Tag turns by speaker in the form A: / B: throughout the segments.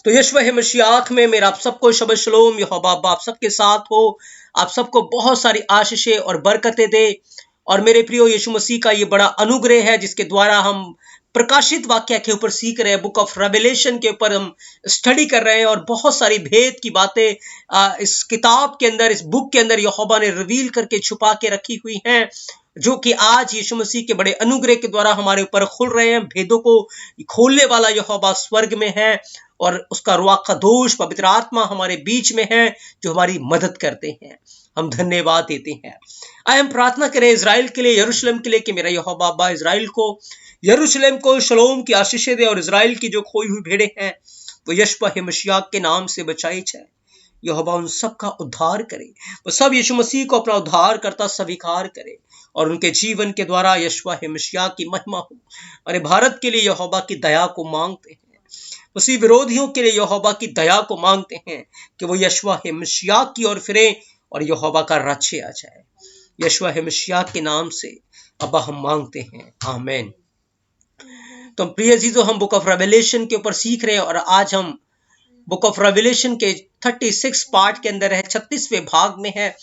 A: तो यीशु मसीह में मेरा आप सबको शबद शलोम। यहोवा आप सबके साथ हो, आप सबको बहुत सारी आशीषें और बरकतें दे। और मेरे प्रियो, यीशु मसीह का ये बड़ा अनुग्रह है जिसके द्वारा हम प्रकाशित वाक्य के ऊपर सीख रहे हैं, बुक ऑफ रेवलेशन के ऊपर हम स्टडी कर रहे हैं और बहुत सारी भेद की बातें इस किताब के अंदर, इस बुक के अंदर यहोवा ने रिवील करके छुपा के रखी हुई हैं, जो कि आज यीशु मसीह के बड़े अनुग्रह के द्वारा हमारे ऊपर खुल रहे हैं। भेदों को खोलने वाला यहोवा स्वर्ग में है और उसका रुआ कदोश पवित्र आत्मा हमारे बीच में है जो हमारी मदद करते हैं। हम धन्यवाद देते हैं। आइए हम प्रार्थना करें इजराइल के लिए, यरूशलेम के लिए, कि मेरा यहोवा अब्बा इजराइल को, यरूशलेम को शलोम की आशीषें दे और इजराइल की जो खोई हुई भेड़ें हैं वो यीशु मसीह के नाम से बचाई जाए। यहोवा उन सब का उद्धार करे, वो सब यीशु मसीह को अपना उद्धार करता स्वीकार करे और उनके जीवन के द्वारा यीशु मसीह की महिमा हो। और भारत के लिए यहोवा की दया को मांगते हैं, उसी विरोधियों के लिए यहोवा की दया को मांगते हैं कि वो यीशु मसीह की ओर फिरे और यहोवा का राज्य आ जाए। यीशु मसीह के नाम से अब्बा हम मांगते हैं, आमीन। तो प्रिय जीजो, हम बुक ऑफ रेवलेशन के ऊपर सीख रहे हैं और आज हम बुक ऑफ रेवलेशन के 36 पार्ट के अंदर है, 36वें भाग में है।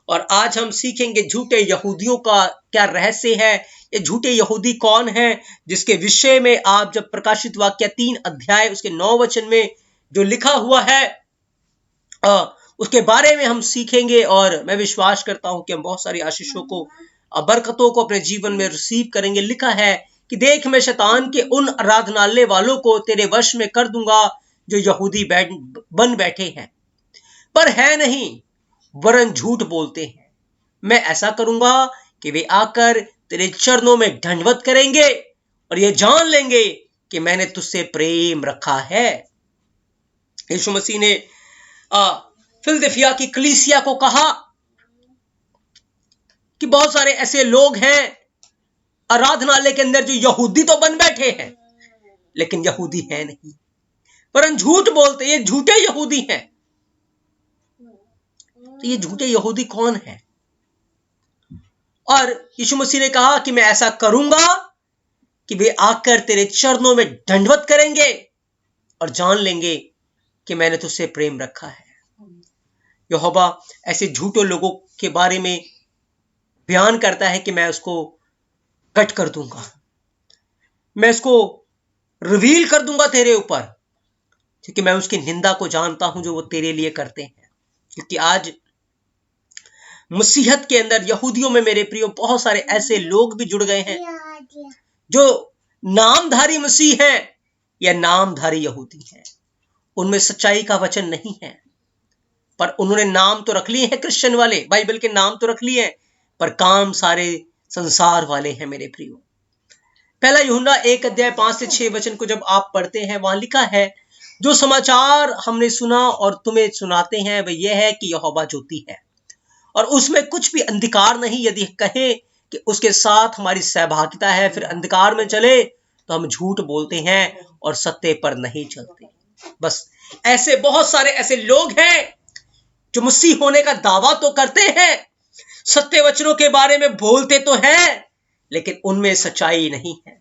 A: और आज हम सीखेंगे झूठे यहूदियों का क्या रहस्य है, ये झूठे यहूदी कौन है, जिसके विषय में आप जब प्रकाशित वाक्य 3 अध्याय उसके 9 वचन में जो लिखा हुआ है उसके बारे में हम सीखेंगे। और मैं विश्वास करता हूं कि हम बहुत सारी आशीषों को, बरकतों को अपने जीवन में रिसीव करेंगे। लिखा है कि देख, मैं शैतान के उन आराधनालय वालों को तेरे वश में कर दूंगा जो यहूदी बन बैठे हैं पर है नहीं, वरन झूठ बोलते हैं। मैं ऐसा करूंगा कि वे आकर तेरे चरणों में दंडवत करेंगे और ये जान लेंगे कि मैंने तुझसे प्रेम रखा है। यीशु मसीह ने फिलदिफिया की कलीसिया को कहा कि बहुत सारे ऐसे लोग हैं आराधनालय के अंदर जो यहूदी तो बन बैठे हैं लेकिन यहूदी है नहीं, परंतु झूठ बोलते, ये झूठे यहूदी हैं। तो ये झूठे यहूदी कौन है? और यीशु मसीह ने कहा कि मैं ऐसा करूंगा कि वे आकर तेरे चरणों में दंडवत करेंगे और जान लेंगे कि मैंने तुझसे प्रेम रखा है। यहोवा ऐसे झूठे लोगों के बारे में बयान करता है कि मैं उसको कट कर दूंगा, मैं इसको रिवील कर दूंगा तेरे ऊपर, क्योंकि मैं उसकी निंदा को जानता हूं जो वो तेरे लिए करते हैं। क्योंकि आज मसीहत के अंदर यहूदियों में मेरे प्रियो बहुत सारे ऐसे लोग भी जुड़ गए हैं जो नामधारी मसीह हैं या नामधारी यहूदी हैं। उनमें सच्चाई का वचन नहीं है, पर उन्होंने नाम तो रख लिए हैं, क्रिश्चियन वाले बाइबल के नाम तो रख लिए हैं, पर काम सारे संसार वाले हैं मेरे प्रियो। पहला यूहन्ना 1 अध्याय 5 से 6 वचन को जब आप पढ़ते हैं, वहां लिखा है, जो समाचार हमने सुना और तुम्हें सुनाते हैं वह यह है कि यहोवा ज्योति है और उसमें कुछ भी अंधकार नहीं। यदि कहे कि उसके साथ हमारी सहभागिता है फिर अंधकार में चले तो हम झूठ बोलते हैं और सत्य पर नहीं चलते। बस ऐसे बहुत सारे ऐसे लोग हैं जो मसीह होने का दावा तो करते हैं, सत्य वचनों के बारे में बोलते तो हैं, लेकिन उनमें सच्चाई नहीं है,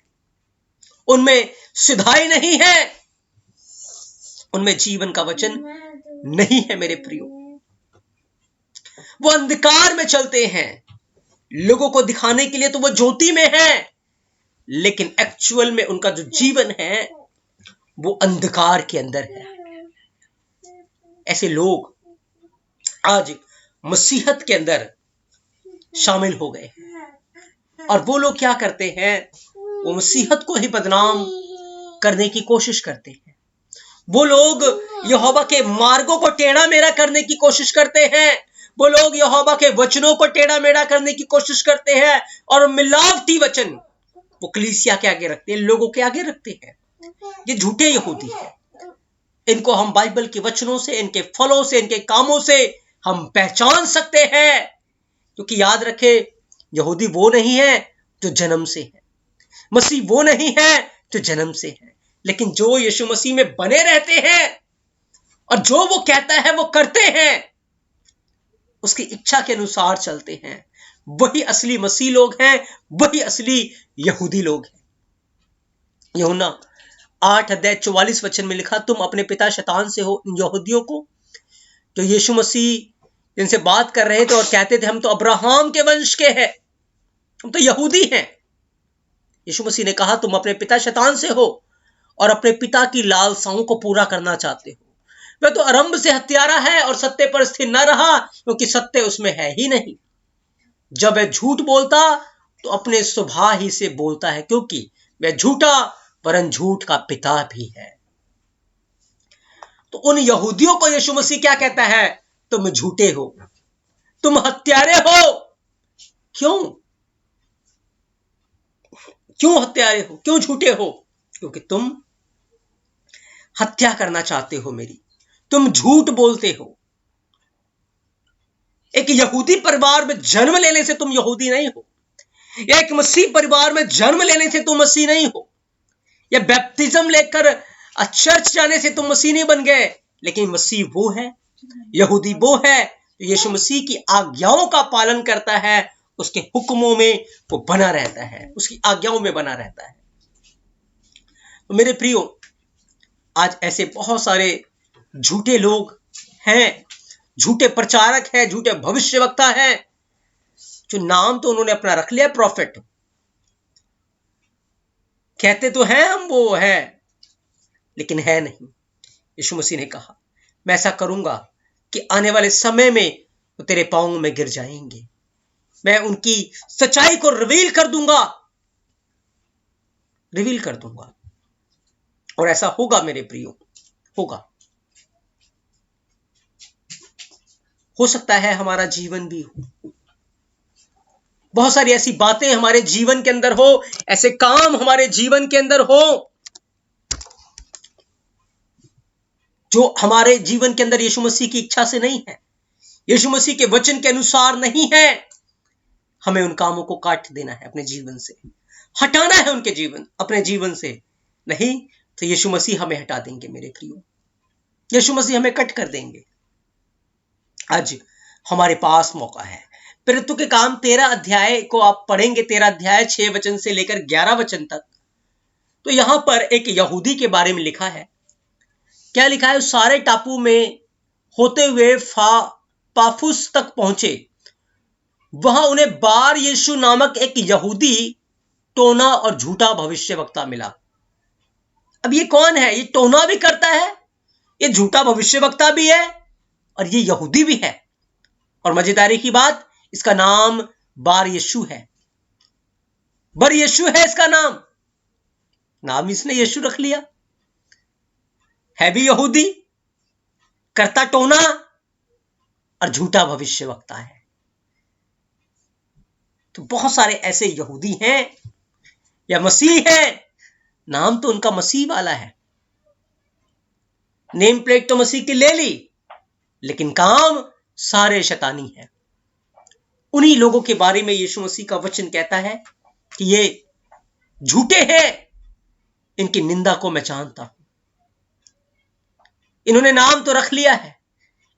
A: उनमें सिधाई नहीं है, उनमें जीवन का वचन नहीं है मेरे प्रियो। वो अंधकार में चलते हैं, लोगों को दिखाने के लिए तो वो ज्योति में है, लेकिन एक्चुअल में उनका जो जीवन है वो अंधकार के अंदर है। ऐसे लोग आज मसीहत के अंदर शामिल हो गए हैं और वो लोग क्या करते हैं, वो मसीहत को ही बदनाम करने की कोशिश करते हैं। वो लोग यहोवा के मार्गों को टेढ़ा मेढ़ा करने की कोशिश करते हैं, वो लोग यहोवा के वचनों को टेढ़ा मेढ़ा करने की कोशिश करते हैं और मिलावटी वचन वो कलीसिया के आगे रखते हैं, लोगों के आगे रखते हैं। ये झूठे यहूदी हैं। इनको हम बाइबल के वचनों से, इनके फलों से, इनके कामों से हम पहचान सकते हैं। क्योंकि याद रखे, यहूदी वो नहीं है जो जन्म से है, मसीह वो नहीं है जो जन्म से है, लेकिन जो यीशु मसीह में बने रहते हैं और जो वो कहता है वो करते हैं, उसकी इच्छा के अनुसार चलते हैं, वही असली मसीह लोग हैं, वही असली यहूदी लोग हैं। यूहन्ना 8 अध्याय 44 वचन में लिखा, तुम अपने पिता शैतान से हो। इन यहूदियों को, जो यीशु मसीह जिनसे बात कर रहे थे और कहते थे हम तो अब्राहम के वंश के हैं, हम तो यहूदी हैं, यीशु मसीह ने कहा तुम अपने पिता शैतान से हो और अपने पिता की लालसाओं को पूरा करना चाहते हो। वह तो आरंभ से हत्यारा है और सत्य पर स्थिर न रहा, क्योंकि सत्य उसमें है ही नहीं। जब वह झूठ बोलता तो अपने स्वभाव ही से बोलता है, क्योंकि वह झूठा वरन झूठ का पिता भी है। तो उन यहूदियों को यीशु मसीह क्या कहता है? तुम झूठे हो, तुम हत्यारे हो। क्यों हत्यारे हो, क्यों झूठे हो? क्योंकि तुम हत्या करना चाहते हो मेरी, तुम झूठ बोलते हो। एक यहूदी परिवार में जन्म लेने से तुम यहूदी नहीं हो, एक मसीह परिवार में जन्म लेने से तुम मसीह नहीं हो, या बैप्टिज्म लेकर चर्च जाने से तुम मसीह नहीं बन गए। लेकिन मसीह वो है, यहूदी वो है जो यीशु मसीह की आज्ञाओं का पालन करता है, उसके हुक्मों में वो बना रहता है, उसकी आज्ञाओं में बना रहता है। तो मेरे प्रियो, आज ऐसे बहुत सारे झूठे लोग हैं, झूठे प्रचारक हैं, झूठे भविष्यवक्ता हैं, जो नाम तो उन्होंने अपना रख लिया प्रॉफिट, कहते तो हैं हम वो है, लेकिन है नहीं। यीशु मसीह ने कहा मैं ऐसा करूंगा कि आने वाले समय में वो तेरे पांव में गिर जाएंगे, मैं उनकी सच्चाई को रिवील कर दूंगा, और ऐसा होगा मेरे प्रियो, होगा। हो सकता है हमारा जीवन भी हो, बहुत सारी ऐसी बातें हमारे जीवन के अंदर हो, ऐसे काम हमारे जीवन के अंदर हो जो हमारे जीवन के अंदर यीशु मसीह की इच्छा से नहीं है, यीशु मसीह के वचन के अनुसार नहीं है। हमें उन कामों को काट देना है, अपने जीवन से हटाना है, उनके जीवन अपने जीवन से। नहीं तो यीशु मसीह हमें हटा देंगे मेरे प्रियो, यीशु मसीह हमें कट कर देंगे। आज हमारे पास मौका है। प्रेरितों के काम 13 अध्याय को आप पढ़ेंगे, 13 अध्याय 6 वचन से लेकर 11 वचन तक, तो यहां पर एक यहूदी के बारे में लिखा है। क्या लिखा है? उस सारे टापू में होते हुए पाफुस तक पहुंचे, वहां उन्हें बार यीशु नामक एक यहूदी टोना और झूठा भविष्यवक्ता मिला। अब ये कौन है? ये टोना भी करता है, ये झूठा भविष्यवक्ता भी है, और ये यहूदी भी है। और मजेदारी की बात, इसका नाम बार यीशु है। बर यीशु है इसका नाम इसने यीशु रख लिया। है भी यहूदी, करता टोना और झूठा भविष्यवक्ता है। तो बहुत सारे ऐसे यहूदी हैं या मसीह है, नाम तो उनका मसीह वाला है, नेम प्लेट तो मसीह की ले ली, लेकिन काम सारे शैतानी है। उन्हीं लोगों के बारे में यीशु मसीह का वचन कहता है कि ये झूठे हैं, इनकी निंदा को मैं जानता हूं। इन्होंने नाम तो रख लिया है,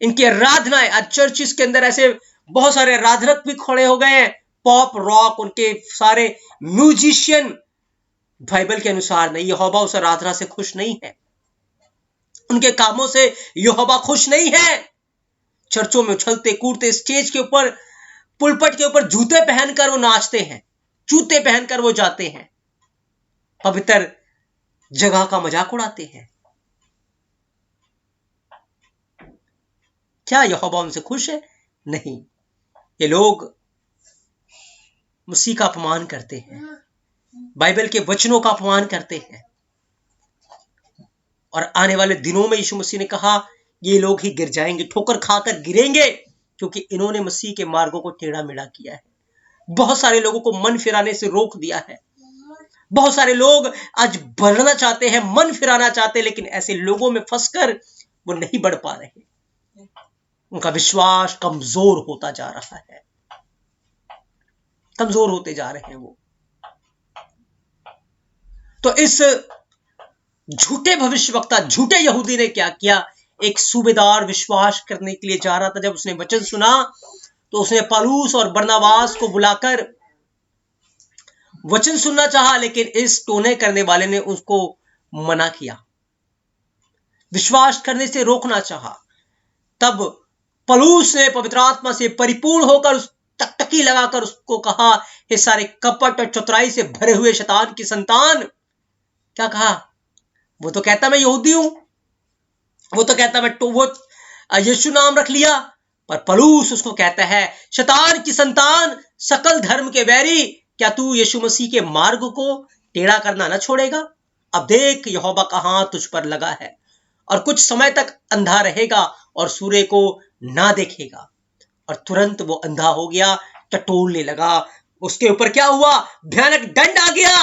A: इनकी आराधनाएं, आज चर्चिस के अंदर ऐसे बहुत सारे आराधक भी खड़े हो गए हैं, पॉप रॉक, उनके सारे म्यूजिशियन बाइबल के अनुसार नहीं। यहोवा उस आराधना से खुश नहीं है, उनके कामों से यहोवा खुश नहीं है। चर्चों में उछलते कूदते, स्टेज के ऊपर, पुलपट के ऊपर जूते पहनकर वो नाचते हैं, जूते पहनकर वो जाते हैं, पवित्र जगह का मजाक उड़ाते हैं। क्या यहोवा उनसे खुश है? नहीं। ये लोग मसीह का अपमान करते हैं, बाइबल के वचनों का अपमान करते हैं, और आने वाले दिनों में यीशु मसीह ने कहा ये लोग ही गिर जाएंगे, ठोकर खाकर गिरेंगे, क्योंकि इन्होंने मसीह के मार्गों को टेढ़ा मेढ़ा किया है। बहुत सारे लोगों को मन फिराने से रोक दिया है। बहुत सारे लोग आज बढ़ना चाहते हैं, मन फिराना चाहते हैं, लेकिन ऐसे लोगों में फंसकर वो नहीं बढ़ पा रहे। उनका विश्वास कमजोर होता जा रहा है, कमजोर होते जा रहे हैं वो। तो इस झूठे भविष्यवक्ता, झूठे यहूदी ने क्या किया? एक सूबेदार विश्वास करने के लिए जा रहा था। जब उसने वचन सुना तो उसने पौलुस और बरनबास को बुलाकर वचन सुनना चाहा, लेकिन इस टोने करने वाले ने उसको मना किया, विश्वास करने से रोकना चाहा। तब पौलुस ने पवित्र आत्मा से परिपूर्ण होकर उस टकटकी लगाकर उसको कहा, हे सारे कपट और चतुराई से भरे हुए शैतान की संतान। क्या कहा? वो तो कहता मैं यहूदी हूं, वो तो कहता मैं वो यीशु नाम रख लिया, पर पौलुस उसको कहता है, शैतान की संतान, सकल धर्म के वैरी, क्या तू यीशु मसीह के मार्ग को टेढ़ा करना न छोड़ेगा? अब देख, यहोवा का हाथ तुझ पर लगा है और कुछ समय तक अंधा रहेगा और सूर्य को ना देखेगा। और तुरंत वो अंधा हो गया, टटोलने लगा। उसके ऊपर क्या हुआ? भयानक दंड आ गया।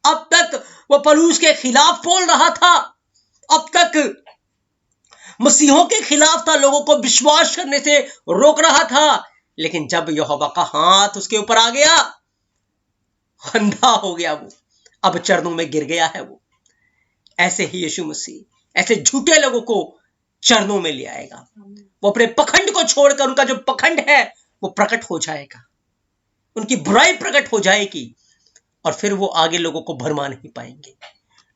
A: अब तक वो पौलुस के खिलाफ बोल रहा था, अब तक मसीहों के खिलाफ था, लोगों को विश्वास करने से रोक रहा था, लेकिन जब यहोवा का हाथ उसके ऊपर आ गया, अंधा हो गया वो, अब चरणों में गिर गया है वो। ऐसे ही यीशु मसीह ऐसे झूठे लोगों को चरणों में ले आएगा। वो अपने पखंड को छोड़कर, उनका जो पखंड है वो प्रकट हो जाएगा, उनकी बुराई प्रकट हो जाएगी, और फिर वो आगे लोगों को भरमा नहीं पाएंगे,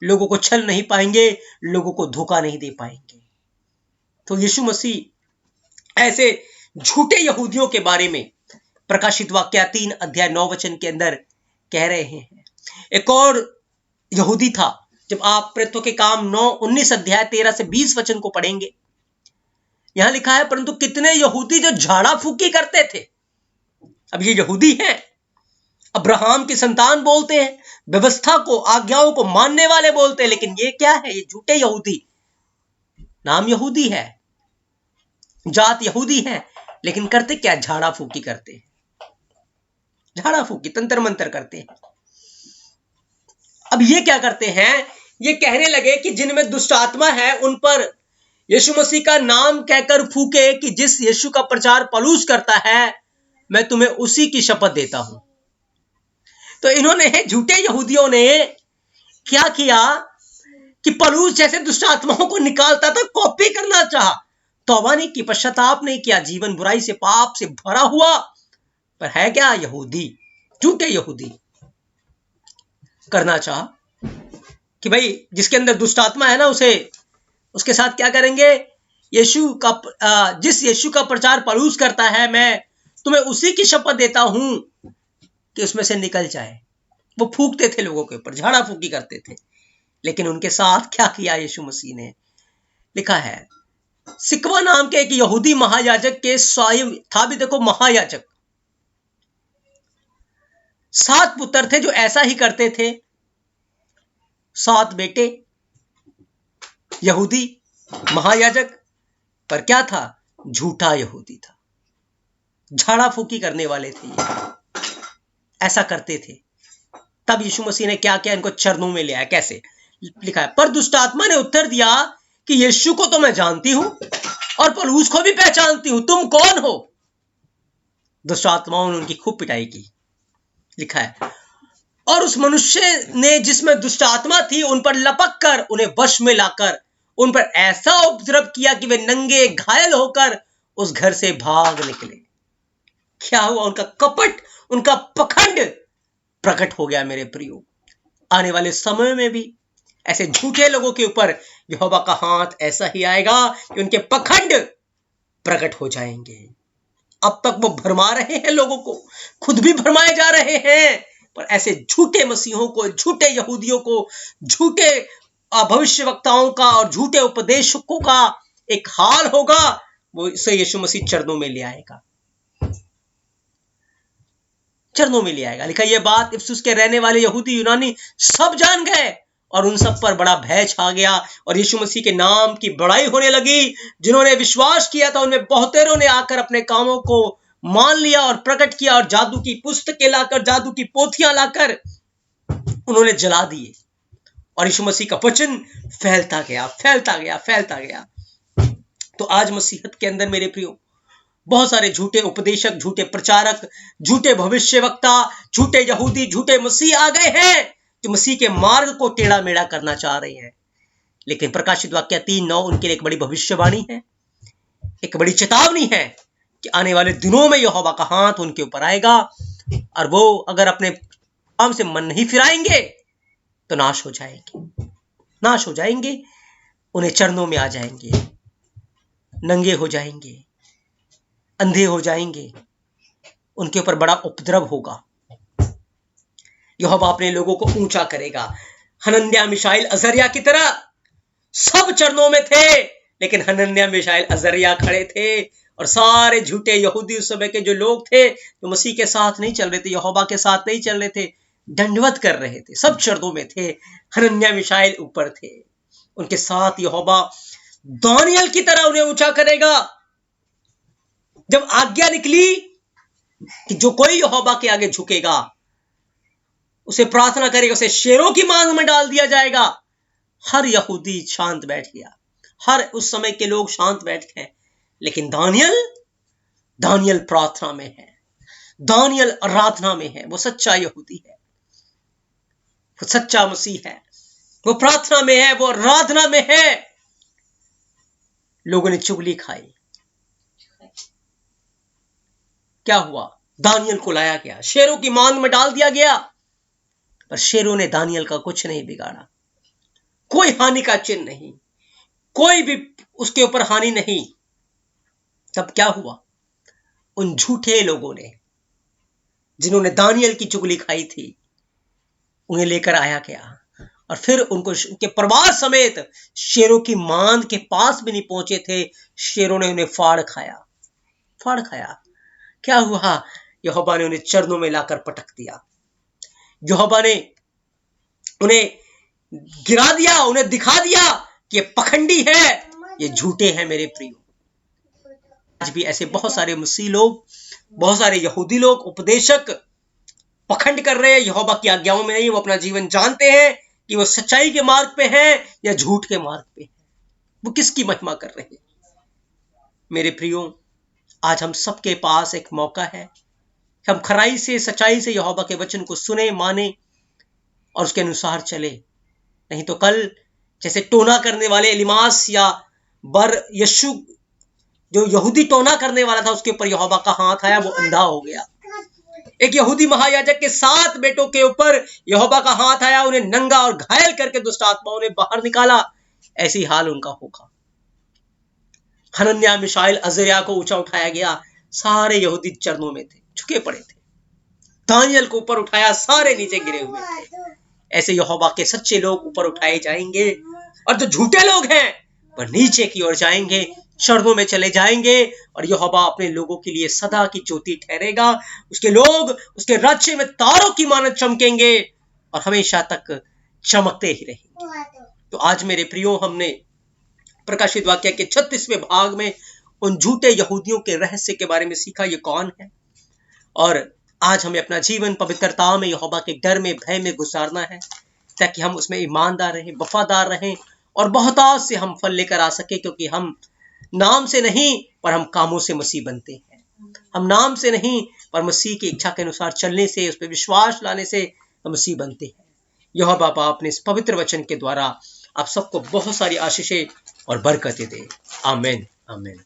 A: लोगों को छल नहीं पाएंगे, लोगों को धोखा नहीं दे पाएंगे। तो यीशु मसीह ऐसे झूठे यहूदियों के बारे में प्रकाशित वाक्य 3 अध्याय 9 वचन के अंदर कह रहे हैं। एक और यहूदी था, जब आप प्रेरितों के काम 9-19 अध्याय 13 से 20 वचन को पढ़ेंगे, यहां लिखा है, परंतु कितने यहूदी जो झाड़ा फूकी करते थे। अब ये यहूदी हैं, अब्राहम की संतान बोलते हैं, व्यवस्था को, आज्ञाओं को मानने वाले बोलते हैं, लेकिन ये क्या है? ये झूठे यहूदी। नाम यहूदी है, जात यहूदी है, लेकिन करते क्या? झाड़ा फूकी करते हैं, झाड़ा फूकी, तंत्र मंत्र करते हैं। अब ये क्या करते हैं? ये कहने लगे कि जिनमें दुष्ट आत्मा है उन पर यीशु मसीह का नाम कहकर फूके कि जिस यीशु का प्रचार पौलुस करता है, मैं तुम्हें उसी की शपथ देता हूं। तो इन्होंने, झूठे यहूदियों ने क्या किया कि पौलुस जैसे दुष्ट आत्माओं को निकालता था, कॉपी करना चाहा, तौबा नहीं की, पश्चाताप नहीं किया, जीवन बुराई से, पाप से भरा हुआ। पर है क्या? यहूदी, झूठे यहूदी। करना चाहा कि भाई जिसके अंदर दुष्ट आत्मा है ना, उसे, उसके साथ क्या करेंगे? यीशु का, जिस यीशु का प्रचार पौलुस करता है, मैं तुम्हें उसी की शपथ देता हूं कि उसमें से निकल जाए। वो फूकते थे लोगों के ऊपर, झाड़ा फूकी करते थे। लेकिन उनके साथ क्या किया यीशु मसीह ने? लिखा है, सिकवा नाम के एक यहूदी महायाजक के स्वयं था भी, देखो महायाजक, 7 पुत्र थे जो ऐसा ही करते थे, 7 बेटे, यहूदी महायाजक, पर क्या था? झूठा यहूदी था, झाड़ा फूकी करने वाले थे ये, ऐसा करते थे। तब यीशु मसीह ने क्या किया? इनको चरणों में ले आया। कैसे? लिखा है, पर दुष्ट आत्मा ने उत्तर दिया कि यीशु को तो मैं जानती हूं और पौलुस को भी पहचानती हूं, तुम कौन हो? दुष्ट आत्माओं ने उनकी खूब पिटाई की। लिखा है, और उस मनुष्य ने जिसमें दुष्ट आत्मा थी उन पर लपक कर उन्हें वश में लाकर उन पर ऐसा उपद्रव किया कि वे नंगे घायल होकर उस घर से भाग निकले। क्या हुआ? उनका कपट, उनका पखंड प्रकट हो गया। मेरे प्रियो, आने वाले समय में भी ऐसे झूठे लोगों के ऊपर यहोवा का हाथ ऐसा ही आएगा कि उनके पखंड प्रकट हो जाएंगे। अब तक वो भरमा रहे हैं लोगों को, खुद भी भरमाए जा रहे हैं, पर ऐसे झूठे मसीहों को, झूठे यहूदियों को, झूठे भविष्यवक्ताओं का और झूठे उपदेशकों का एक हाल होगा, वो इसे यीशु मसीह चरणों में ले आएगा, चरणों में ले आएगा। लिखा, यह बात इफिसुस के रहने वाले यहूदी यूनानी सब जान गए और उन सब पर बड़ा भय छा गया और यीशु मसीह के नाम की बड़ाई होने लगी। जिन्होंने विश्वास किया था उनमें बहुतेरों ने आकर अपने कामों को मान लिया और प्रकट किया, और जादू की पुस्तकें लाकर, जादू की पोथियां लाकर उन्होंने जला दिए, और यीशु मसीह का वचन फैलता गया, फैलता गया, फैलता गया। तो आज मसीहत के अंदर मेरे प्रियो, बहुत सारे झूठे उपदेशक, झूठे प्रचारक, झूठे भविष्यवक्ता, झूठे यहूदी, झूठे मसीह आ गए हैं जो मसीह के मार्ग को टेढ़ा मेढ़ा करना चाह रहे हैं। लेकिन प्रकाशित वाक्य 3:9 उनके लिए एक बड़ी भविष्यवाणी है, एक बड़ी चेतावनी है कि आने वाले दिनों में यहोवा का हाथ उनके ऊपर आएगा, और वो अगर अपने काम से मन नहीं फिराएंगे तो नाश हो जाएंगे। नाश हो जाएंगे, उन्हें चरणों में आ जाएंगे, नंगे हो जाएंगे, अंधे हो जाएंगे, उनके ऊपर बड़ा उपद्रव होगा। यहोवा अपने लोगों को ऊंचा करेगा। हनन्याह मिशाइल अजरिया की तरह सब चरणों में थे, लेकिन हनन्याह मिशाइल अजरिया खड़े थे और सारे झूठे यहूदी उस समय के जो लोग थे, जो मसीह के साथ नहीं चल रहे थे, यहोवा के साथ नहीं चल रहे थे, दंडवत कर रहे थे, सब चरणों में थे। हनन्याह मिशाइल ऊपर थे, उनके साथ यहोवा दानियल की तरह उन्हें ऊंचा करेगा। जब आज्ञा निकली कि जो कोई यहोवा के आगे झुकेगा, उसे प्रार्थना करेगा, उसे शेरों की मांग में डाल दिया जाएगा। हर यहूदी शांत बैठ गया, हर उस समय के लोग शांत बैठ गए, लेकिन दानियल प्रार्थना में है, दानियल आराधना में है। वो सच्चा यहूदी है, वो सच्चा मसीह है, वो प्रार्थना में है, वो आराधना में है। लोगों ने चुगली खाई, क्या हुआ? दानियल को लाया गया, शेरों की मांग में डाल दिया गया, पर शेरों ने दानियल का कुछ नहीं बिगाड़ा, कोई हानि का चिन्ह नहीं, कोई भी उसके ऊपर हानि नहीं। तब क्या हुआ? उन झूठे लोगों ने, जिन्होंने दानियल की चुगली खाई थी, उन्हें लेकर आया गया और फिर उनको उनके परिवार समेत शेरों की मांद के पास भी नहीं पहुंचे थे, शेरों ने उन्हें फाड़ खाया। क्या हुआ? यहोवा ने उन्हें चरणों में लाकर पटक दिया, यहोवा ने उन्हें गिरा दिया, उन्हें दिखा दिया कि ये पखंडी है, ये झूठे हैं। मेरे प्रियो, आज भी ऐसे बहुत सारे मसीह लोग, बहुत सारे यहूदी लोग, उपदेशक पखंड कर रहे हैं, यहोवा की आज्ञाओं में नहीं। वो अपना जीवन जानते हैं कि वो सच्चाई के मार्ग पे हैं या झूठ के मार्ग पे हैं, वो किसकी महिमा कर रहे हैं। मेरे प्रियो, आज हम सबके पास एक मौका है, हम खराई से, सच्चाई से यहोवा के वचन को सुने, माने और उसके अनुसार चले। नहीं तो कल जैसे टोना करने वाले एलिमास या बर यशु, जो यहूदी टोना करने वाला था, उसके ऊपर यहोवा का हाथ आया, वो अंधा हो गया। एक यहूदी महायाजक के 7 बेटों के ऊपर यहोवा का हाथ आया, उन्हें नंगा और घायल करके दुष्ट आत्माओं ने बाहर निकाला। ऐसी हाल उनका होगा। हनन्याह मिशाइल अजरिया को ऊंचा उठाया गया, सारे यहूदी चरणों में थे, झुके पड़े थे। दानियल को ऊपर उठाया, सारे नीचे गिरे हुए थे। ऐसे यहोवा के सच्चे लोग ऊपर उठाए जाएंगे और जो झूठे लोग हैं वह नीचे की ओर जाएंगे, चरणों में चले जाएंगे और यहोवा अपने लोगों के लिए सदा की ज्योति ठहरेगा। उसके लोग उसके राज्य में तारों की मानद चमकेंगे और हमेशा तक चमकते ही रहेंगे। तो आज मेरे प्रियो, हमने प्रकाशित वाक्य के 36वें भाग में उन झूठे यहूदियों के रहस्य के बारे में सीखा, ये कौन है। और आज हमें अपना जीवन पवित्रता में, यहोवा के डर में, भय में गुजारना है, ताकि हम उसमें ईमानदार रहें, वफादार रहें और बहुतायत से हम फल लेकर आ सके। क्योंकि हम नाम से नहीं पर हम कामों से मसीह बनते हैं। हम नाम से नहीं पर मसीह की इच्छा के अनुसार चलने से, उस पर विश्वास लाने से हम मसीह बनते हैं। यहोवा बाप अपने इस पवित्र वचन के द्वारा आप सबको बहुत सारी आशीषें और बरकतें दे। आमीन, आमीन।